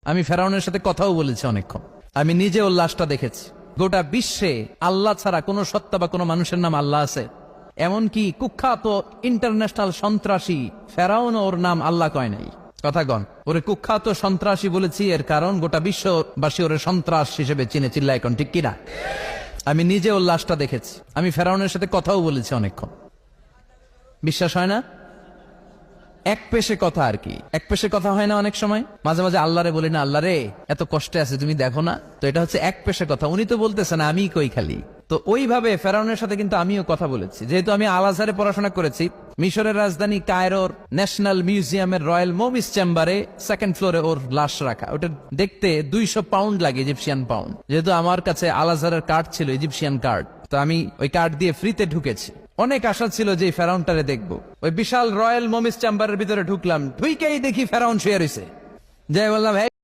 আমি ফেরাউনের সাথে কথাও বলেছি অনেকক্ষণ। আমি নিজে ওর লাশটা দেখেছি। গোটা বিশ্বে আল্লাহ ছাড়া কোন সত্তা বা কোন মানুষের নাম আল্লাহ আছে? এমনকি কুখ্যাত ইন্টারন্যাশনাল সন্ত্রাসী ফেরাউন ওর নাম আল্লাহ কয় নাই। কথা কন, ওরে কুখ্যাত সন্ত্রাসী বলেছি এর কারণ গোটা বিশ্ববাসী ওরে সন্ত্রাস হিসেবে চিনে। চিল্লা এখন ঠিক কিনা? আমি নিজে ওর লাশটা দেখেছি। আমি ফেরাউনের সাথে কথাও বলেছি অনেকক্ষণ। বিশ্বাস হয় না? এক পেশে কথা আর কি, এক পেশে কথা হয় না অনেক সময়। মাঝে মাঝে আল্লাহরে বলি না, আল্লাহ রে এত কষ্টে আছে তুমি দেখো না। তো এটা হচ্ছে এক পেশে কথা। উনি তো বলতেছেন আমি কই খালি। তো ওইভাবে ফেরাউনের সাথে কিন্তু আমিও কথা বলেছি। যেহেতু আমি আল আজহারে পড়াশোনা করেছি, মিশরের রাজধানী কায়রোর ন্যাশনাল মিউজিয়ামের রয়্যাল মমিস চেম্বারে সেকেন্ড ফ্লোরে ওর লাশ রাখা। ওটা দেখতে 200 পাউন্ড লাগে, ইজিপশিয়ান পাউন্ড। যেহেতু আমার কাছে আল আজহারের কার্ড ছিল, ইজিপশিয়ান কার্ড, তো আমি ওই কার্ড দিয়ে ফ্রিতে ঢুকেছি। অনেক আশা ছিল যে ফেরাউনটারে দেখবো। ওই বিশাল রয়্যাল মমিস চেম্বারের ভিতরে ঢুকলাম, ঢুকেই দেখি ফেরাউন শুয়ে রয়েছে। যাই বললাম,